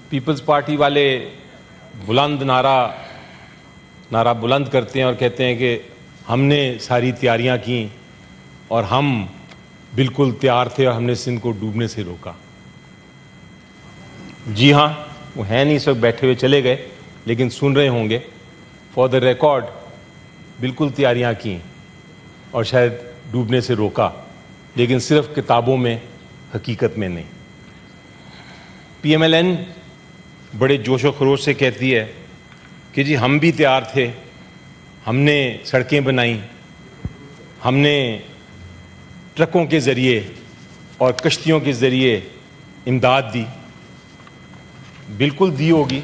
Peoples party والے بلند نعرہ بلند کرتے ہیں اور کہتے ہیں کہ ہم نے ساری تیاریاں کیں اور ہم بالکل تیار تھے اور ہم نے سندھ کو ڈوبنے سے روکا. جی ہاں، وہ ہیں نہیں، اس وقت بیٹھے ہوئے چلے گئے، لیکن سن رہے ہوں گے. فار دا ریکارڈ بالکل تیاریاں کیں اور شاید ڈوبنے سے روکا، لیکن صرف کتابوں میں، حقیقت میں نہیں. پی ایم ایل این بڑے جوش و خروش سے کہتی ہے کہ جی ہم بھی تیار تھے، ہم نے سڑکیں بنائیں، ہم نے ٹرکوں کے ذریعے اور کشتیوں کے ذریعے امداد دی. بالکل دی ہوگی،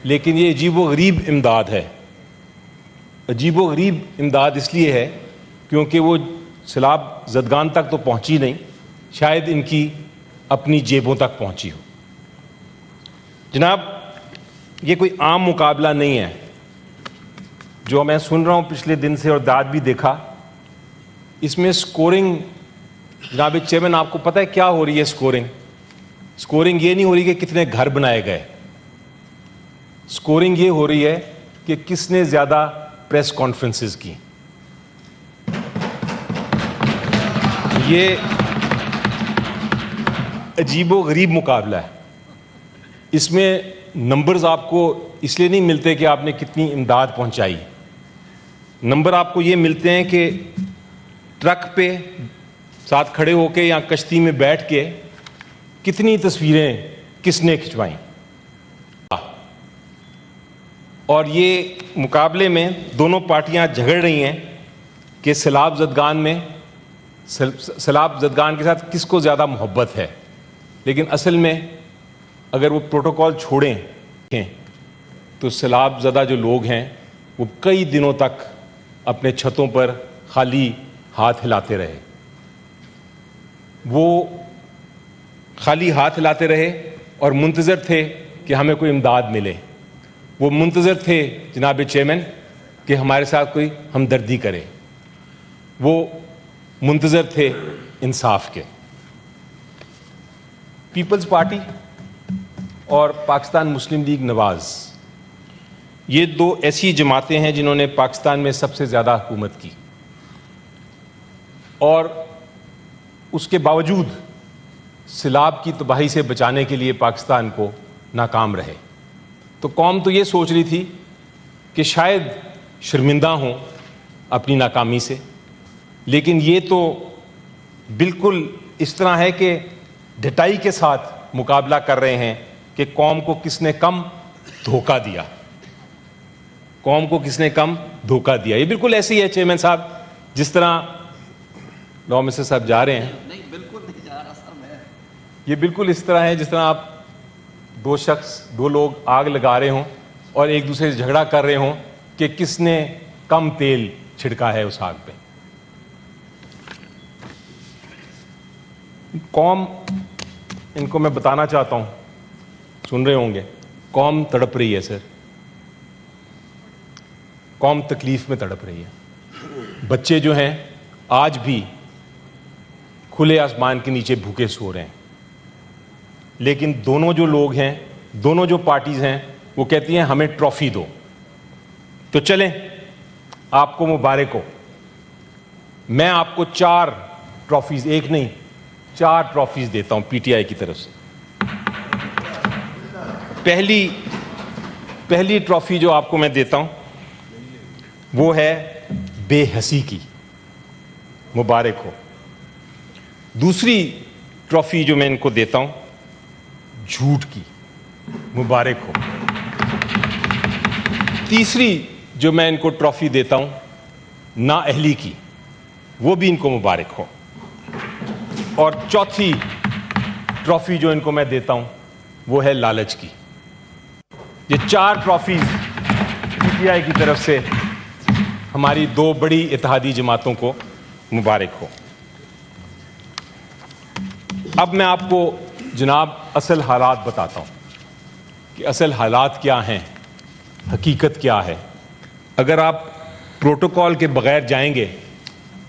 لیکن یہ عجیب و غریب امداد ہے. عجیب و غریب امداد اس لیے ہے کیونکہ وہ سیلاب زدگان تک تو پہنچی نہیں، شاید ان کی اپنی جیبوں تک پہنچی ہو. جناب، یہ کوئی عام مقابلہ نہیں ہے جو میں سن رہا ہوں پچھلے دن سے اور داد بھی دیکھا. اس میں سکورنگ، جناب چیئرمین آپ کو پتہ ہے کیا ہو رہی ہے؟ سکورنگ یہ نہیں ہو رہی کہ کتنے گھر بنائے گئے. سکورنگ یہ ہو رہی ہے کہ کس نے زیادہ پریس کانفرنسز کی. یہ عجیب و غریب مقابلہ ہے. اس میں نمبرز آپ کو اس لیے نہیں ملتے کہ آپ نے کتنی امداد پہنچائی. نمبر آپ کو یہ ملتے ہیں کہ ٹرک پہ ساتھ کھڑے ہو کے یا کشتی میں بیٹھ کے کتنی تصویریں کس نے کھنچوائیں. اور یہ مقابلے میں دونوں پارٹیاں جھگڑ رہی ہیں کہ سیلاب زدگان کے ساتھ کس کو زیادہ محبت ہے. لیکن اصل میں اگر وہ پروٹوکول چھوڑیں تو سیلاب زدہ جو لوگ ہیں وہ کئی دنوں تک اپنے چھتوں پر خالی ہاتھ ہلاتے رہے. وہ خالی ہاتھ ہلاتے رہے اور منتظر تھے کہ ہمیں کوئی امداد ملے. وہ منتظر تھے جناب چیئرمین کہ ہمارے ساتھ کوئی ہمدردی کرے. وہ منتظر تھے انصاف کے. پیپلز پارٹی اور پاکستان مسلم لیگ نواز، یہ دو ایسی جماعتیں ہیں جنہوں نے پاکستان میں سب سے زیادہ حکومت کی، اور اس کے باوجود سیلاب کی تباہی سے بچانے کے لیے پاکستان کو ناکام رہے. تو قوم تو یہ سوچ رہی تھی کہ شاید شرمندہ ہوں اپنی ناکامی سے، لیکن یہ تو بالکل اس طرح ہے کہ ڈٹائی کے ساتھ مقابلہ کر رہے ہیں کہ قوم کو کس نے کم دھوکہ دیا. قوم کو کس نے کم دھوکہ دیا. یہ بالکل ایسے ہی ہے چیئرمین صاحب جس طرح لا مسٹر صاحب جا رہے ہیں. نہیں، بالکل نہیں جا رہا سر میں. یہ بالکل اس طرح ہے جس طرح آپ دو لوگ آگ لگا رہے ہوں اور ایک دوسرے سے جھگڑا کر رہے ہوں کہ کس نے کم تیل چھڑکا ہے اس آگ پہ. قوم، ان کو میں بتانا چاہتا ہوں، سن رہے ہوں گے، قوم تڑپ رہی ہے سر. قوم تکلیف میں تڑپ رہی ہے. بچے جو ہیں آج بھی کھلے آسمان کے نیچے بھوکے سو رہے ہیں. لیکن دونوں جو لوگ ہیں، دونوں جو پارٹیز ہیں، وہ کہتی ہیں ہمیں ٹرافی دو. تو چلیں، آپ کو مبارک ہو. میں آپ کو 4 ٹرافیز، ایک نہیں 4 ٹرافیز دیتا ہوں پی ٹی آئی کی طرف سے. پہلی ٹرافی جو آپ کو میں دیتا ہوں وہ ہے بے حسی کی، مبارک ہو. دوسری ٹرافی جو میں ان کو دیتا ہوں جھوٹ کی، مبارک ہو. تیسری جو میں ان کو ٹرافی دیتا ہوں نااہلی کی، وہ بھی ان کو مبارک ہو. اور چوتھی ٹرافی جو ان کو میں دیتا ہوں وہ ہے لالچ کی. یہ 4 ٹرافیز پی ٹی آئی کی طرف سے ہماری 2 بڑی اتحادی جماعتوں کو مبارک ہو. اب میں آپ کو جناب اصل حالات بتاتا ہوں کہ اصل حالات کیا ہیں، حقیقت کیا ہے. اگر آپ پروٹوکول کے بغیر جائیں گے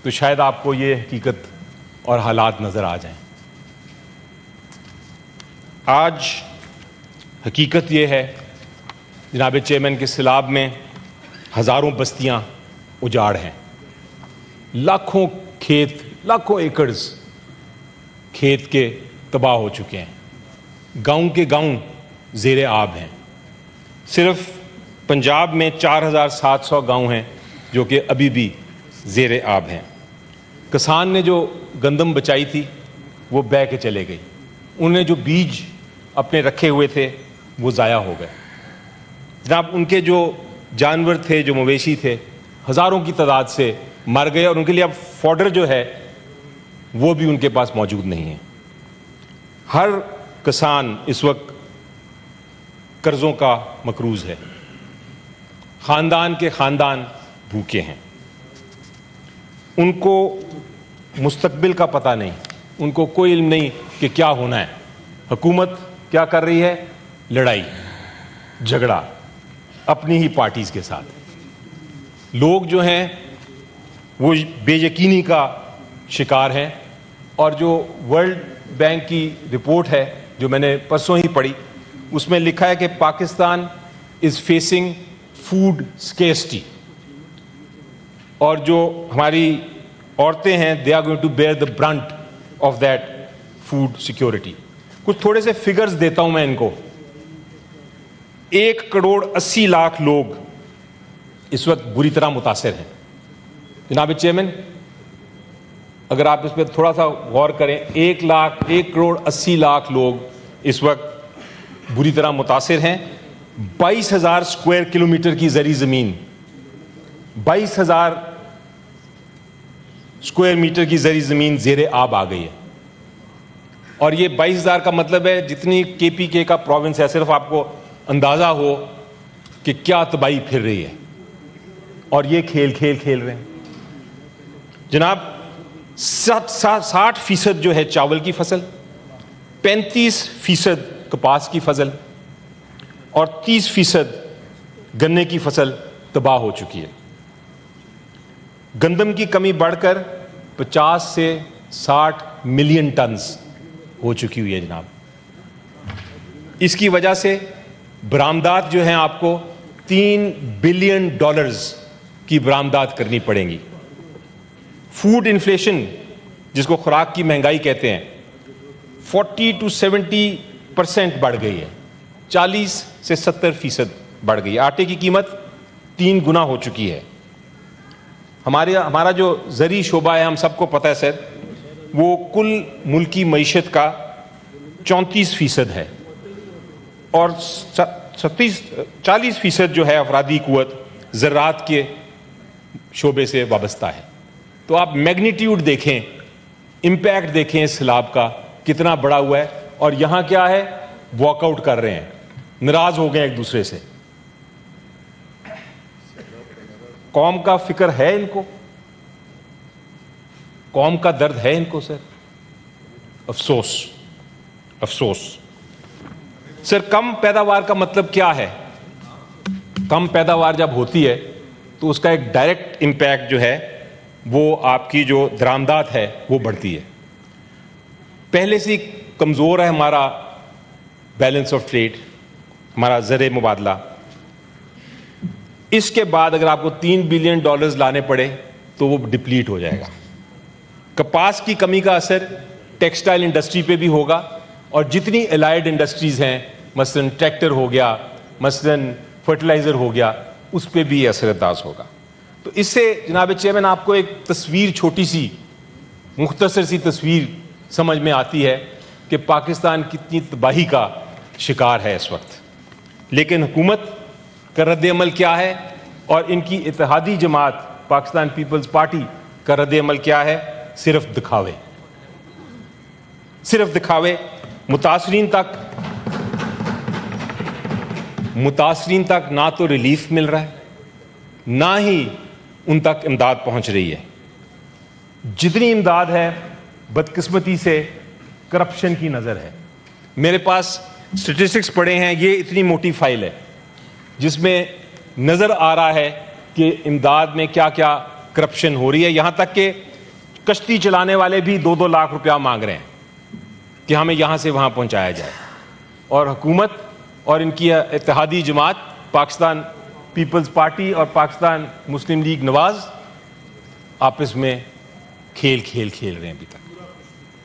تو شاید آپ کو یہ حقیقت اور حالات نظر آ جائیں. آج حقیقت یہ ہے جناب چیئرمین کے سیلاب میں ہزاروں بستیاں اجاڑ ہیں، لاکھوں کھیت، لاکھوں ایکڑز کھیت کے تباہ ہو چکے ہیں، گاؤں کے گاؤں زیر آب ہیں۔ صرف پنجاب میں 4700 گاؤں ہیں جو کہ ابھی بھی زیر آب ہیں۔ کسان نے جو گندم بچائی تھی وہ بہہ کے چلے گئی، انہوں نے جو بیج اپنے رکھے ہوئے تھے وہ ضائع ہو گئے۔ جناب ان کے جو جانور تھے، جو مویشی تھے، ہزاروں کی تعداد سے مر گئے، اور ان کے لیے اب فوڈر جو ہے وہ بھی ان کے پاس موجود نہیں ہے۔ ہر کسان اس وقت قرضوں کا مقروض ہے، خاندان کے خاندان بھوکے ہیں، ان کو مستقبل کا پتہ نہیں، ان کو کوئی علم نہیں کہ کیا ہونا ہے۔ حکومت کیا کر رہی ہے؟ لڑائی جھگڑا اپنی ہی پارٹیز کے ساتھ۔ لوگ جو ہیں وہ بے یقینی کا شکار ہیں، اور جو ورلڈ بینک کی رپورٹ ہے جو میں نے پرسوں ہی پڑھی، اس میں لکھا ہے کہ Pakistan is facing food scarcity, اور جو ہماری عورتیں ہیں they are going to bear the brunt of that food security. کچھ تھوڑے سے فگرز دیتا ہوں میں ان کو۔ 1,80,00,000 لوگ اس وقت بری طرح متاثر ہیں۔ جناب چیئرمین اگر آپ اس پہ تھوڑا سا غور کریں، 1,80,00,000 لوگ اس وقت بری طرح متاثر ہیں۔ 22,000 اسکوائر کلومیٹر کی زرعی زمین، 22,000 اسکوائر میٹر کی زرعی زمین زیر آب آ گئی ہے، اور یہ 22,000 کا مطلب ہے جتنی KPK کا پروونس ہے۔ صرف آپ کو اندازہ ہو کہ کیا تباہی پھر رہی ہے، اور یہ کھیل رہے ہیں۔ جناب 60% جو ہے چاول کی فصل، 35% کپاس کی فصل، اور 30% گنے کی فصل تباہ ہو چکی ہے۔ گندم کی کمی بڑھ کر 50 سے 60 ملین ٹنز ہو چکی ہوئی ہے جناب۔ اس کی وجہ سے برآمدات جو ہیں آپ کو $3 بلین کی برآمدات کرنی پڑیں گی۔ فوڈ انفلیشن جس کو خوراک کی مہنگائی کہتے ہیں 40 to 70% بڑھ گئی ہے، 40 سے 70% بڑھ گئی ہے۔ آٹے کی قیمت 3 گنا ہو چکی ہے۔ ہمارا جو زرعی شعبہ ہے، ہم سب کو پتہ ہے سر، وہ کل ملکی معیشت کا 34% ہے، اور 40% جو ہے افرادی قوت زراعت کے شعبے سے وابستہ ہے۔ تو آپ میگنیٹیوڈ دیکھیں، امپیکٹ دیکھیں اس سیلاب کا کتنا بڑا ہوا ہے، اور یہاں کیا ہے؟ واک آؤٹ کر رہے ہیں، ناراض ہو گئے ایک دوسرے سے۔ قوم کا فکر ہے ان کو؟ قوم کا درد ہے ان کو سر؟ افسوس افسوس۔ سر کم پیداوار کا مطلب کیا ہے؟ کم پیداوار جب ہوتی ہے تو اس کا ایک ڈائریکٹ امپیکٹ جو ہے وہ آپ کی جو درآمدات ہے وہ بڑھتی ہے۔ پہلے سے کمزور ہے ہمارا بیلنس آف ٹریڈ، ہمارا زر مبادلہ۔ اس کے بعد اگر آپ کو $3 بلین لانے پڑے تو وہ ڈپلیٹ ہو جائے گا۔ کپاس کی کمی کا اثر ٹیکسٹائل انڈسٹری پہ بھی ہوگا، اور جتنی الائڈ انڈسٹریز ہیں، مثلاً ٹریکٹر ہو گیا، مثلاً فرٹیلائزر ہو گیا، اس پہ بھی یہ اثر انداز ہوگا۔ تو اس سے جناب چیئرمین آپ کو ایک تصویر، چھوٹی سی مختصر سی تصویر سمجھ میں آتی ہے کہ پاکستان کتنی تباہی کا شکار ہے اس وقت۔ لیکن حکومت کا رد عمل کیا ہے، اور ان کی اتحادی جماعت پاکستان پیپلز پارٹی کا رد عمل کیا ہے؟ صرف دکھاوے، صرف دکھاوے۔ متاثرین تک نہ تو ریلیف مل رہا ہے، نہ ہی ان تک امداد پہنچ رہی ہے۔ جتنی امداد ہے بدقسمتی سے کرپشن کی نظر ہے۔ میرے پاس اسٹیٹسٹکس پڑے ہیں، یہ اتنی موٹی فائل ہے جس میں نظر آ رہا ہے کہ امداد میں کیا کیا کرپشن ہو رہی ہے۔ یہاں تک کہ کشتی چلانے والے بھی 2-2 لاکھ روپیہ مانگ رہے ہیں کہ ہمیں یہاں سے وہاں پہنچایا جائے، اور حکومت اور ان کی اتحادی جماعت پاکستان پیپلز پارٹی اور پاکستان مسلم لیگ نواز آپس میں کھیل رہے ہیں ابھی تک.